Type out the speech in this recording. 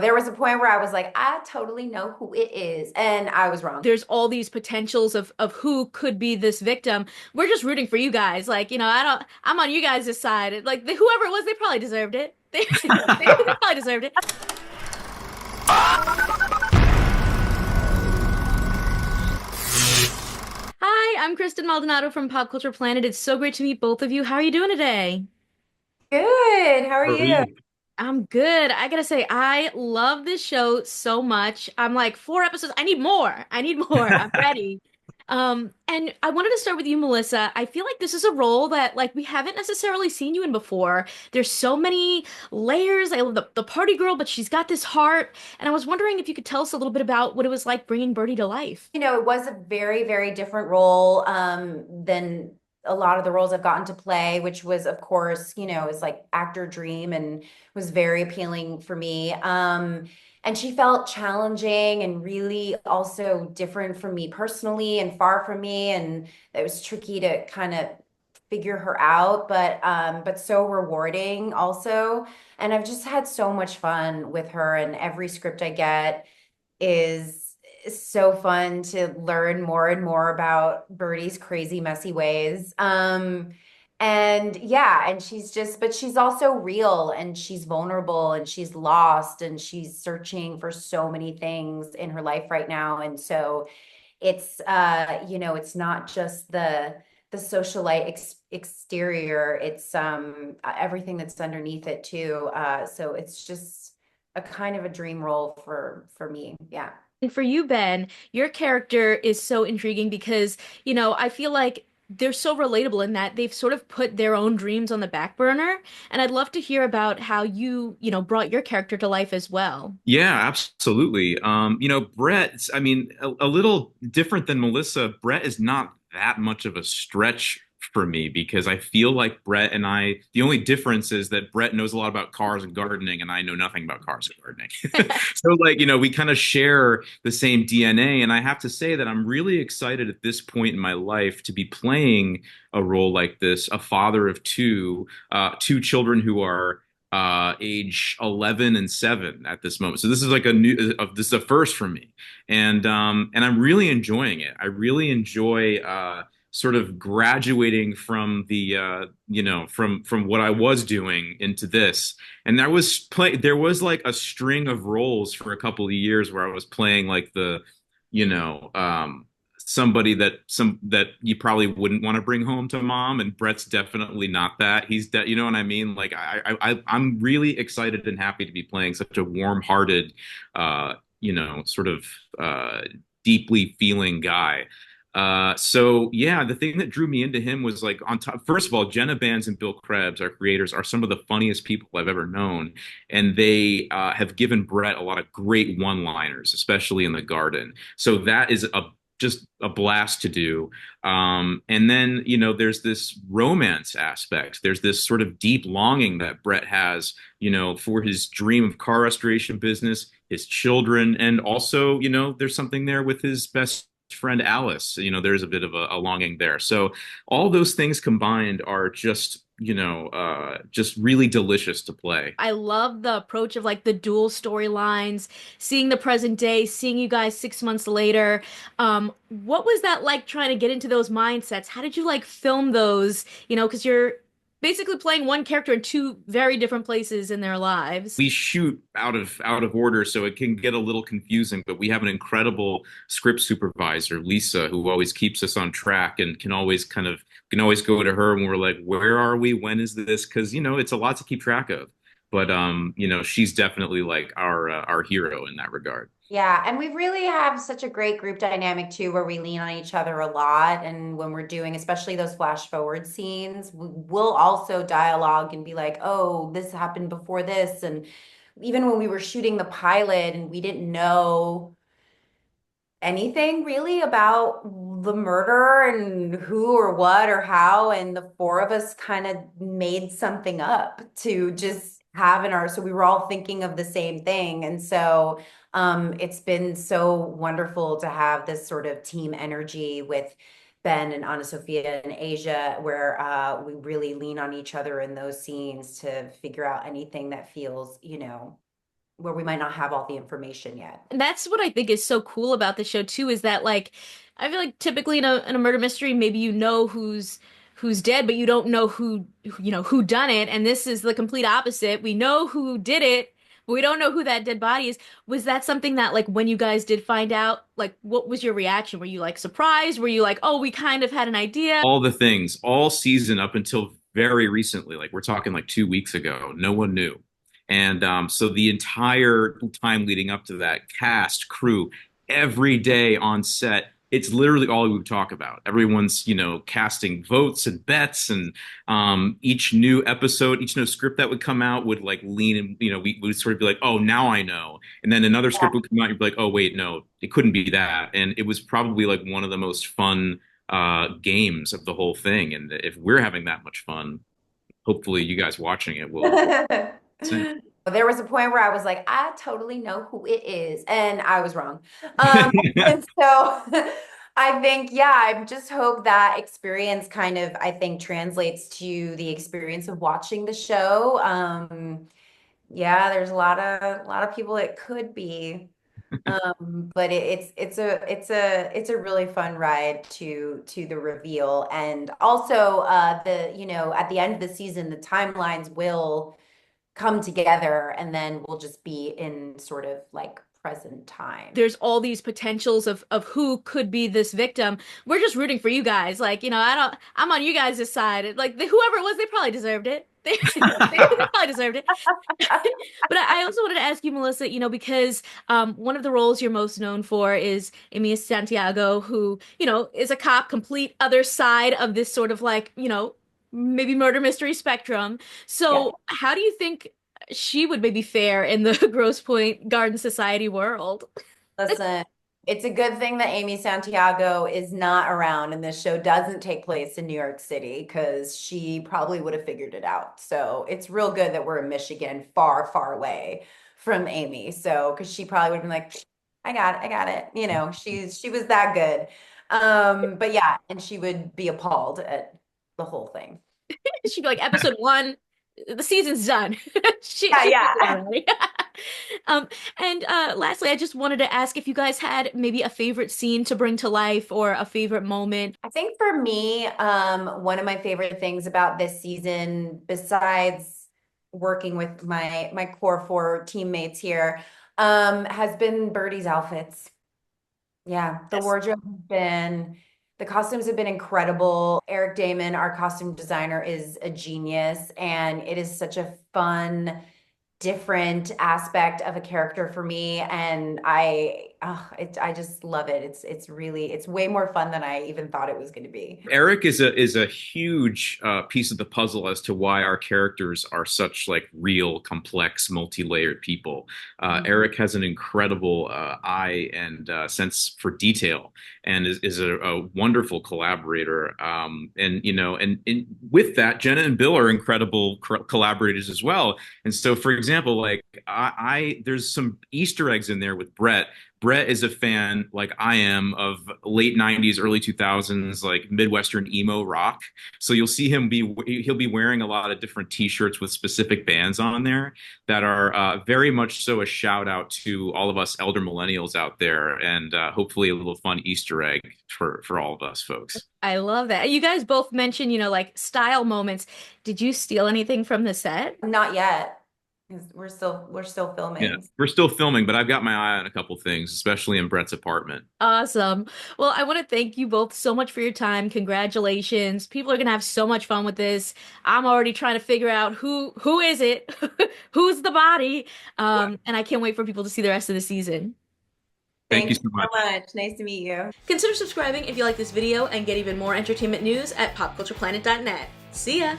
There was a point where I was like, I totally know who it is, and I was wrong. There's all these potentials of who could be this victim. We're just rooting for you guys. Like, I'm on you guys' side. Like, whoever it was, they probably deserved it. They probably deserved it. Hi, I'm Kristen Maldonado from Pop Culture Planet. It's so great to meet both of you. How are you doing today? Good. How are How are you? you? I'm good. I gotta say, I love this show so much. I'm like, 4 episodes. I need more. I need more. I'm ready. And I wanted to start with you, Melissa. I feel like this is a role that like we haven't necessarily seen you in before. There's so many layers. I love the party girl, but she's got this heart. And I was wondering if you could tell us a little bit about what it was like bringing Birdie to life. It was a very, very different role than a lot of the roles I've gotten to play, which was, of course, is like actor dream and was very appealing for me. And she felt challenging and really also different from me personally and far from me. And it was tricky to kind of figure her out, but so rewarding also. And I've just had so much fun with her, and every script I get is so fun to learn more and more about Birdie's crazy, messy ways. And yeah, and but she's also real, and she's vulnerable, and she's lost, and she's searching for so many things in her life right now. And so it's not just the socialite exterior, it's everything that's underneath it too. So it's just a kind of a dream role for me. Yeah. And for you, Ben, your character is so intriguing because, I feel like they're so relatable in that they've sort of put their own dreams on the back burner. And I'd love to hear about how brought your character to life as well. Yeah, absolutely. Brett, I mean, a little different than Melissa. Brett is not that much of a stretch for me because I feel like Brett and I, the only difference is that Brett knows a lot about cars and gardening, and I know nothing about cars and gardening. So, like, we kind of share the same DNA. And I have to say that I'm really excited at this point in my life to be playing a role like this, a father of two children who are age 11 and 7 at this moment. So this is like this is a first for me. And I'm really enjoying it. I really enjoy sort of graduating from from what I was doing into this. And there was like a string of roles for a couple of years where I was playing like you know, um somebody that you probably wouldn't want to bring home to mom, and Brett's definitely not that. You know what I mean? Like I'm really excited and happy to be playing such a warm-hearted sort of uh deeply feeling guy. So yeah, the thing that drew me into him was like on top, first of all, Jenna Bans and Bill Krebs, our creators, are some of the funniest people I've ever known. And they have given Brett a lot of great one-liners, especially in the garden. So that is just a blast to do. And then, there's this romance aspect. There's this sort of deep longing that Brett has, for his dream of car restoration business, his children, and also, there's something there with his best friend Alice. There's a bit of a longing there. So all those things combined are just really delicious to play. I love the approach of like the dual storylines, seeing the present day, seeing you guys 6 months later. What was that like trying to get into those mindsets? How did you like film those? Because you're basically playing one character in two very different places in their lives. We shoot out of order, so it can get a little confusing, but we have an incredible script supervisor, Lisa, who always keeps us on track and can always go to her when we're like, where are we, when is this, because it's a lot to keep track of. But she's definitely like our hero in that regard. Yeah, and we really have such a great group dynamic too, where we lean on each other a lot. And when we're doing, especially those flash forward scenes, we'll also dialogue and be like, "Oh, this happened before this." And even when we were shooting the pilot and we didn't know anything really about the murder and who or what or how, and the four of us kind of made something up to just have in our, so we were all thinking of the same thing. And so it's been so wonderful to have this sort of team energy with Ben and Anna Sophia and Asia, where we really lean on each other in those scenes to figure out anything that feels, where we might not have all the information yet. And that's what I think is so cool about the show too, is that like I feel like typically in a murder mystery, maybe you know who's dead, but you don't know who done it. And this is the complete opposite. We know who did it, but we don't know who that dead body is. Was that something that like when you guys did find out, like what was your reaction? Were you like surprised? Were you like, oh, we kind of had an idea? All the things, all season up until very recently, like we're talking like 2 weeks ago, no one knew. And so the entire time leading up to that, cast, crew, every day on set, it's literally all we would talk about. Everyone's, casting votes and bets, and each new episode, each new script that would come out would like lean and, we would sort of be like, oh, now I know. And then another script would come out, you'd be like, oh, wait, no, it couldn't be that. And it was probably like one of the most fun games of the whole thing. And if we're having that much fun, hopefully you guys watching it will. There was a point where I was like, I totally know who it is, and I was wrong. And so I think, yeah, I just hope that experience kind of, I think, translates to the experience of watching the show. Yeah, there's a lot of people it could be. But it's a really fun ride to the reveal. And also at the end of the season, the timelines will come together, and then we'll just be in sort of like present time. There's all these potentials of who could be this victim. We're just rooting for you guys. Like, I'm on you guys' side. Like whoever it was, they probably deserved it. They probably deserved it. But I also wanted to ask you, Melissa, because one of the roles you're most known for is Amy Santiago, who, is a cop, complete other side of this sort of like, maybe murder mystery spectrum. So how do you think she would maybe fare in the Grosse Pointe Garden Society world? Listen, it's a good thing that Amy Santiago is not around and this show doesn't take place in New York City, because she probably would have figured it out. So it's real good that we're in Michigan, far, far away from Amy. So, because she probably would have been like, I got it. She was that good. But yeah, and she would be appalled at the whole thing. She'd be like, episode 1, the season's done. Yeah. And lastly, I just wanted to ask if you guys had maybe a favorite scene to bring to life or a favorite moment. I think for me, one of my favorite things about this season, besides working with my core 4 teammates here, has been Birdie's outfits. Yeah, the Yes. wardrobe has been, the costumes have been incredible. Eric Damon, our costume designer, is a genius, and it is such a fun, different aspect of a character for me, and I just love it. It's way more fun than I even thought it was going to be. Eric is a huge piece of the puzzle as to why our characters are such like real, complex, multi-layered people. Eric has an incredible eye and sense for detail, and is a wonderful collaborator. And with that, Jenna and Bill are incredible collaborators as well. And so, for example, like there's some Easter eggs in there with Brett. Brett is a fan, like I am, of late 90s, early 2000s, like Midwestern emo rock. So you'll see he'll be wearing a lot of different t-shirts with specific bands on there that are very much so a shout out to all of us elder millennials out there, and hopefully a little fun Easter egg for all of us folks. I love that. You guys both mentioned, like style moments. Did you steal anything from the set? Not yet, 'cause we're still filming. Yeah, we're still filming, but I've got my eye on a couple things, especially in Brett's apartment. Awesome. Well, I want to thank you both so much for your time. Congratulations. People are gonna have so much fun with this. I'm already trying to figure out who is it? Who's the body? And I can't wait for people to see the rest of the season. Thank you Thanks so much. so much. Nice to meet you. Consider subscribing if you like this video and get even more entertainment news at popcultureplanet.net. See ya!